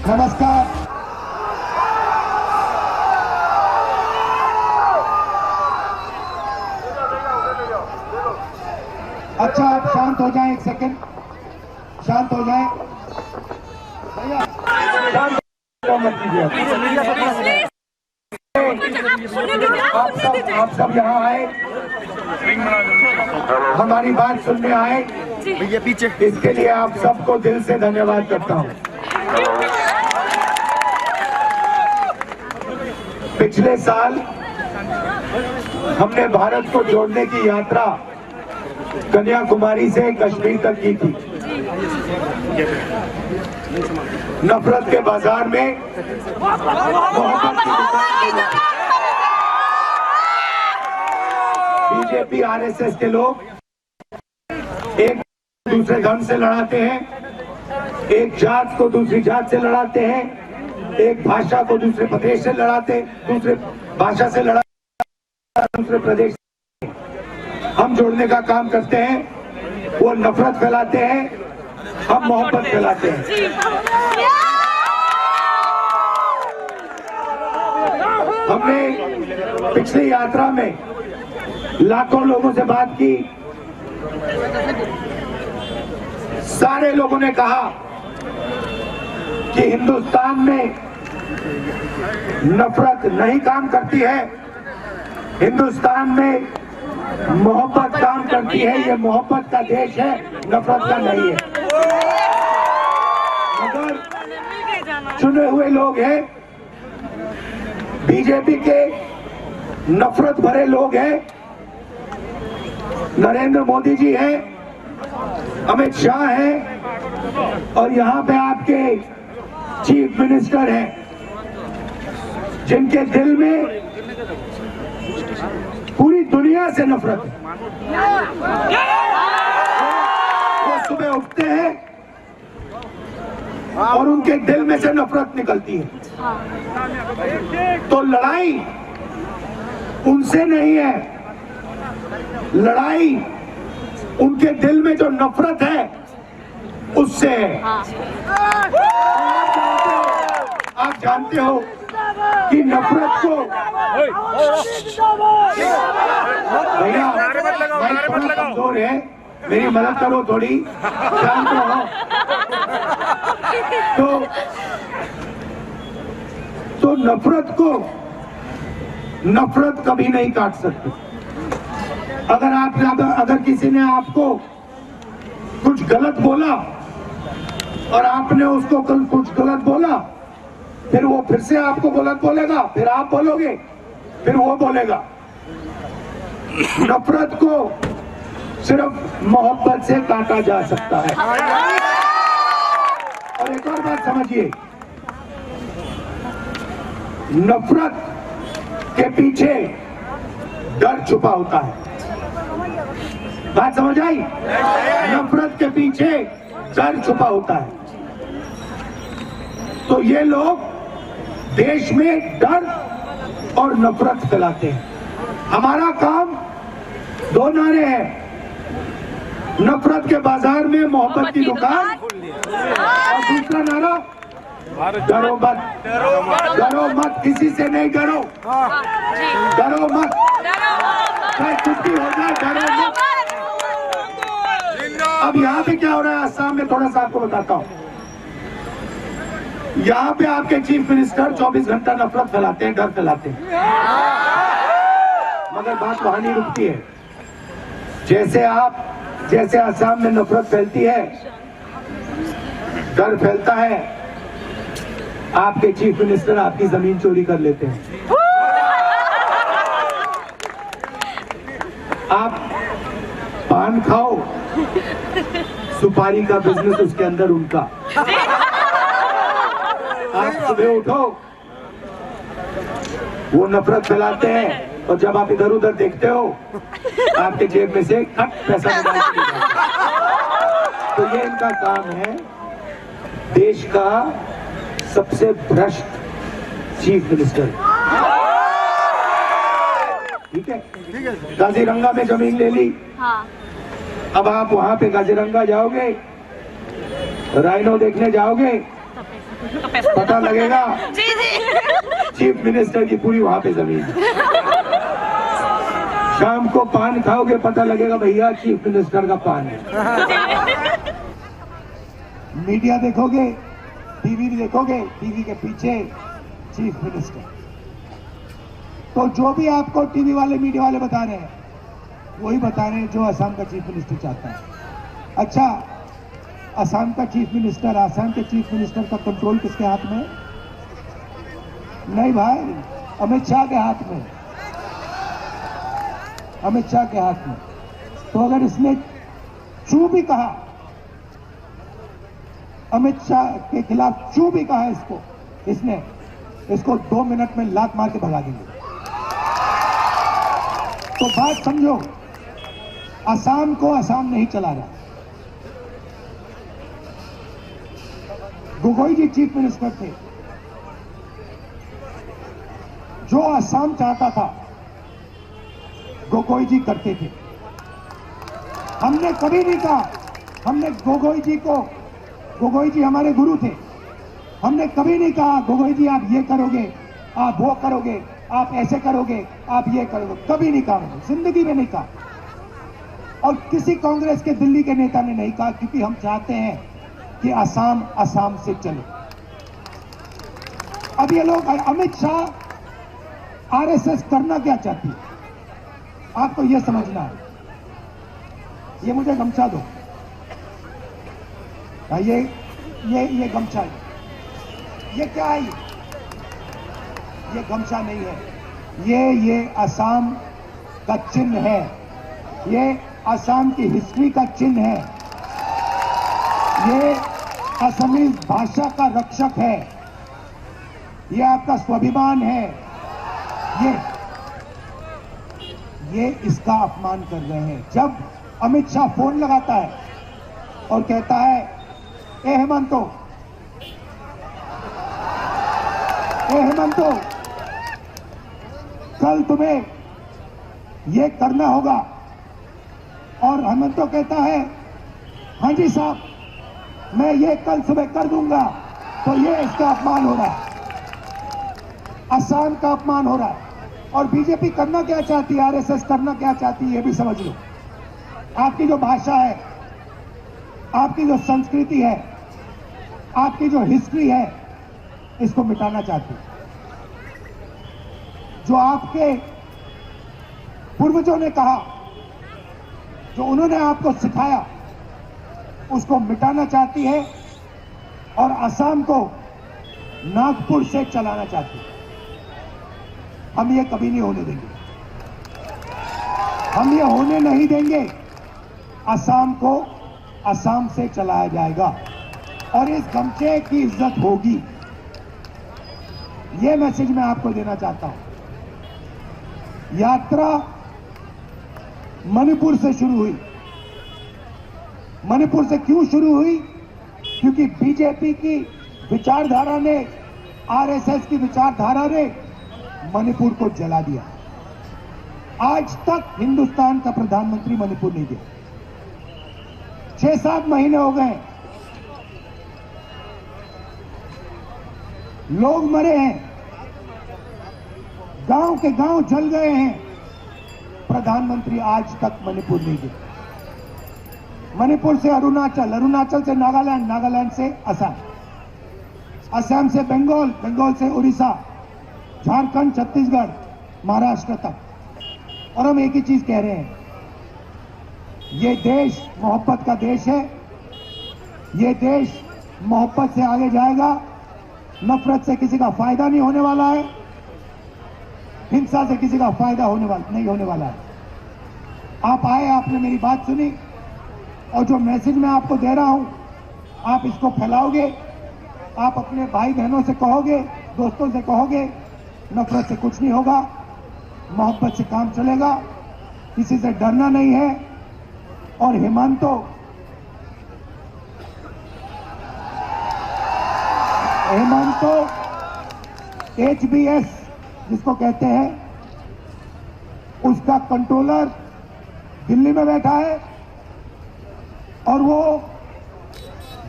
नमस्कार। अच्छा, आप शांत हो जाएं, एक सेकंड शांत हो जाएं। भैया मत कीजिए। आप सब यहाँ आए, हमारी बात सुनने आए, भैया पीछे। इसके लिए आप सबको दिल से धन्यवाद करता हूँ। पिछले साल हमने भारत को जोड़ने की यात्रा कन्याकुमारी से कश्मीर तक की थी। नफरत के बाजार में मोहब्बत की दुकान, बीजेपी आरएसएस के लोग एक दूसरे धर्म से लड़ाते हैं, एक जात को दूसरी जात से लड़ाते हैं, एक भाषा को दूसरे प्रदेश से लड़ाते, दूसरे भाषा से लड़ाते, दूसरे प्रदेश। हम जोड़ने का काम करते हैं, वो नफरत फैलाते हैं, हम मोहब्बत फैलाते हैं। हमने पिछली यात्रा में लाखों लोगों से बात की। सारे लोगों ने कहा कि हिंदुस्तान में नफरत नहीं काम करती है, हिंदुस्तान में मोहब्बत काम करती है। ये मोहब्बत का देश है, नफरत का नहीं है। मगर चुने हुए लोग हैं, बीजेपी के नफरत भरे लोग हैं, नरेंद्र मोदी जी हैं, अमित शाह हैं, और यहाँ पे आपके चीफ मिनिस्टर हैं, जिनके दिल में पूरी दुनिया से नफरत है। वो सुबह उठते हैं और उनके दिल में से नफरत निकलती है। तो लड़ाई उनसे नहीं है, लड़ाई उनके दिल में जो नफरत है उससे है। आप जानते हो कि नफरत को, भैया थोड़ा कमजोर है, मेरी मदद करो थोड़ी, शांत रहो। तो नफरत को नफरत कभी नहीं काट सकती। अगर किसी ने आपको कुछ गलत बोला और आपने उसको कल कुछ गलत बोला, फिर वो फिर से आपको गलत बोलेगा, फिर आप बोलोगे, फिर वो बोलेगा। नफरत को सिर्फ मोहब्बत से काटा जा सकता है। और एक और बात समझिए, नफरत के पीछे डर छुपा होता है। बात समझ आई? नफरत के पीछे डर छुपा होता है। तो ये लोग देश में डर और नफरत फैलाते हैं। हमारा काम दो नारे हैं, नफरत के बाजार में मोहब्बत की दुकान, और दूसरा नारा डरो मत। डरो मत, किसी से नहीं डरो, डरो मत, चाहे कुछ भी हो जाए, डरो मत। अब यहाँ पे क्या हो रहा है असम में, थोड़ा सा आपको बताता हूँ। यहाँ पे आपके चीफ मिनिस्टर 24 घंटा नफरत फैलाते हैं, डर फैलाते हैं, मगर बात वहां नहीं रुकती है। जैसे असम में नफरत फैलती है, डर फैलता है, आपके चीफ मिनिस्टर आपकी जमीन चोरी कर लेते हैं। आप पान खाओ, सुपारी का बिजनेस उसके अंदर उनका। आप सुबह उठो, वो नफरत फैलाते हैं, और जब आप इधर उधर देखते हो, आपके जेब में से खट पैसा निकाल के जाता है। तो ये इनका काम है। देश का सबसे भ्रष्ट चीफ मिनिस्टर, ठीक है। काजीरंगा में जमीन ले ली, अब आप वहां पे काजीरंगा जाओगे, राइनो देखने जाओगे, पता लगेगा जी जी चीफ मिनिस्टर की पूरी वहां पे जमीन। शाम को पान खाओगे पता लगेगा भैया चीफ मिनिस्टर का पान है। मीडिया देखोगे, टीवी भी देखोगे, टीवी के पीछे चीफ मिनिस्टर। तो जो भी आपको टीवी वाले मीडिया वाले बता रहे हैं वही बता रहे हैं जो असम का चीफ मिनिस्टर चाहता है। अच्छा, असम का चीफ मिनिस्टर, असम के चीफ मिनिस्टर का कंट्रोल किसके हाथ में? नहीं भाई, अमित शाह के हाथ में, अमित शाह के हाथ में। तो अगर इसने चू भी कहा, अमित शाह के खिलाफ चू भी कहा इसको 2 मिनट में लात मार के भगा देंगे। तो बात समझो, असम को असम नहीं चला रहा। गोगोई जी चीफ मिनिस्टर थे, जो असम चाहता था गोगोई जी करते थे। हमने कभी नहीं कहा, हमने गोगोई जी हमारे गुरु थे, हमने कभी नहीं कहा गोगोई जी आप ये करोगे, आप वो करोगे, आप ऐसे करोगे, आप ये करोगे, कभी नहीं कहा, जिंदगी में नहीं कहा। और किसी कांग्रेस के दिल्ली के नेता ने नहीं कहा, क्योंकि हम चाहते हैं कि असम से चले। अब ये लोग, अमित शाह आरएसएस करना क्या चाहती है आपको ये समझना है। ये मुझे गमछा दो, ये गमछा है, ये क्या है? ये गमछा नहीं है, ये असम का चिन्ह है, ये असम की हिस्ट्री का चिन्ह है, ये असमी भाषा का रक्षक है, ये आपका स्वाभिमान है। ये इसका अपमान कर रहे हैं। जब अमित शाह फोन लगाता है और कहता है ए हेमंतो, कल तुम्हें ये करना होगा, और हेमंतो कहता है हाँ जी साहब मैं ये कल सुबह कर दूंगा, तो ये इसका अपमान हो रहा है, असम का अपमान हो रहा है। और बीजेपी करना क्या चाहती है, आरएसएस करना क्या चाहती है, ये भी समझ लो। आपकी जो भाषा है, आपकी जो संस्कृति है, आपकी जो हिस्ट्री है, इसको मिटाना चाहती है। जो आपके पूर्वजों ने कहा, जो उन्होंने आपको सिखाया, उसको मिटाना चाहती है और असम को नागपुर से चलाना चाहती है। हम ये कभी नहीं होने देंगे, हम ये होने नहीं देंगे। असम को असम से चलाया जाएगा और इस गमछे की इज्जत होगी। ये मैसेज मैं आपको देना चाहता हूं। यात्रा मणिपुर से शुरू हुई। मणिपुर से क्यों शुरू हुई? क्योंकि बीजेपी की विचारधारा ने, आरएसएस की विचारधारा ने मणिपुर को जला दिया। आज तक हिंदुस्तान का प्रधानमंत्री मणिपुर नहीं गया। 6-7 महीने हो गए, लोग मरे हैं, गांव के गांव जल गए हैं, प्रधानमंत्री आज तक मणिपुर नहीं गए। मणिपुर से अरुणाचल, अरुणाचल से नागालैंड, नागालैंड से असम, असम से बंगाल, बंगाल से उड़ीसा, झारखंड, छत्तीसगढ़, महाराष्ट्र तक। और हम एक ही चीज कह रहे हैं, ये देश मोहब्बत का देश है, ये देश मोहब्बत से आगे जाएगा। नफरत से किसी का फायदा नहीं होने वाला है, हिंसा से किसी का फायदा नहीं होने वाला है। आप आए, आपने मेरी बात सुनी, और जो मैसेज मैं आपको दे रहा हूं, आप इसको फैलाओगे, आप अपने भाई बहनों से कहोगे, दोस्तों से कहोगे, नफरत से कुछ नहीं होगा, मोहब्बत से काम चलेगा, किसी से डरना नहीं है। और हेमंतो, HBS जिसको कहते हैं, उसका कंट्रोलर दिल्ली में बैठा है और वो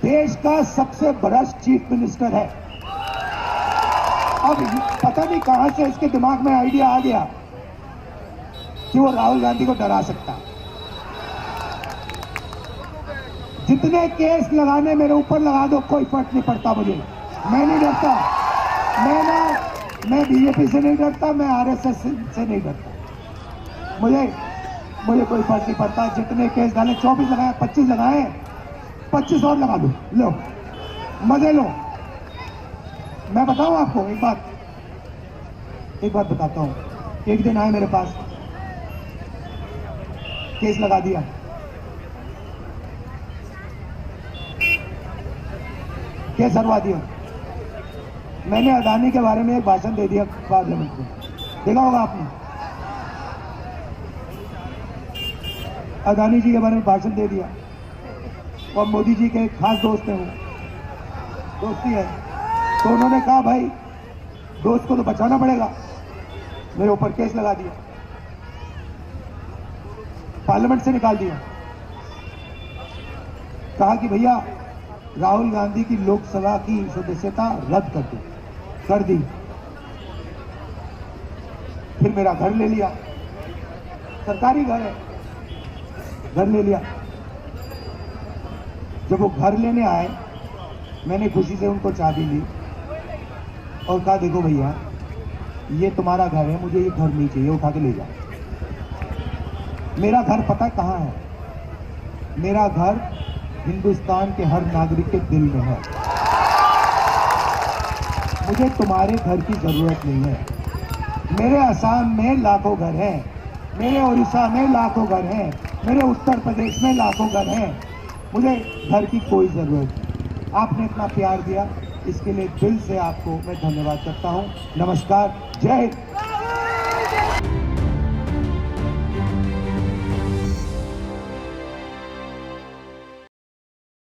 देश का सबसे भ्रष्ट चीफ मिनिस्टर है। अब पता नहीं कहां से इसके दिमाग में आइडिया आ गया कि वो राहुल गांधी को डरा सकता है। जितने केस लगाने मेरे ऊपर लगा दो, कोई फर्क नहीं पड़ता मुझे। मैं नहीं डरता, मैं बीजेपी से नहीं डरता, मैं आरएसएस से नहीं डरता। मुझे कोई फर्क नहीं पड़ता। जितने केस डाले, 24 लगाए, 25 लगाए, 25 और लगा दो, लो मजे लो। मैं बताऊं आपको एक बात बताता हूं। एक दिन आए मेरे पास, केस लगा दिया, केस हरवा दिया। मैंने अडानी के बारे में एक भाषण दे दिया पार्लियामेंट में, देखा होगा आपने। अडानी जी के बारे में भाषण दे दिया, और मोदी जी के खास दोस्त हैं, वो दोस्ती है, तो उन्होंने कहा भाई दोस्त को तो बचाना पड़ेगा, मेरे ऊपर केस लगा दिया, पार्लियामेंट से निकाल दिया। कहा कि भैया राहुल गांधी की लोकसभा की सदस्यता रद्द कर दो, कर दी। फिर मेरा घर ले लिया, सरकारी घर है, घर ले लिया। जब वो घर लेने आए, मैंने खुशी से उनको चाबी ली और कहा देखो भैया ये तुम्हारा घर है, मुझे ये घर नहीं चाहिए, उठा के ले जाओ। मेरा घर पता कहाँ है? मेरा घर हिंदुस्तान के हर नागरिक के दिल में है। मुझे तुम्हारे घर की जरूरत नहीं है। मेरे असम में लाखों घर हैं, मेरे उड़ीसा में लाखों घर हैं, मेरे उत्तर प्रदेश में लाखों घर हैं। मुझे घर की कोई जरूरत नहीं। आपने इतना प्यार दिया, इसके लिए दिल से आपको मैं धन्यवाद करता हूं। नमस्कार, जय हिंद।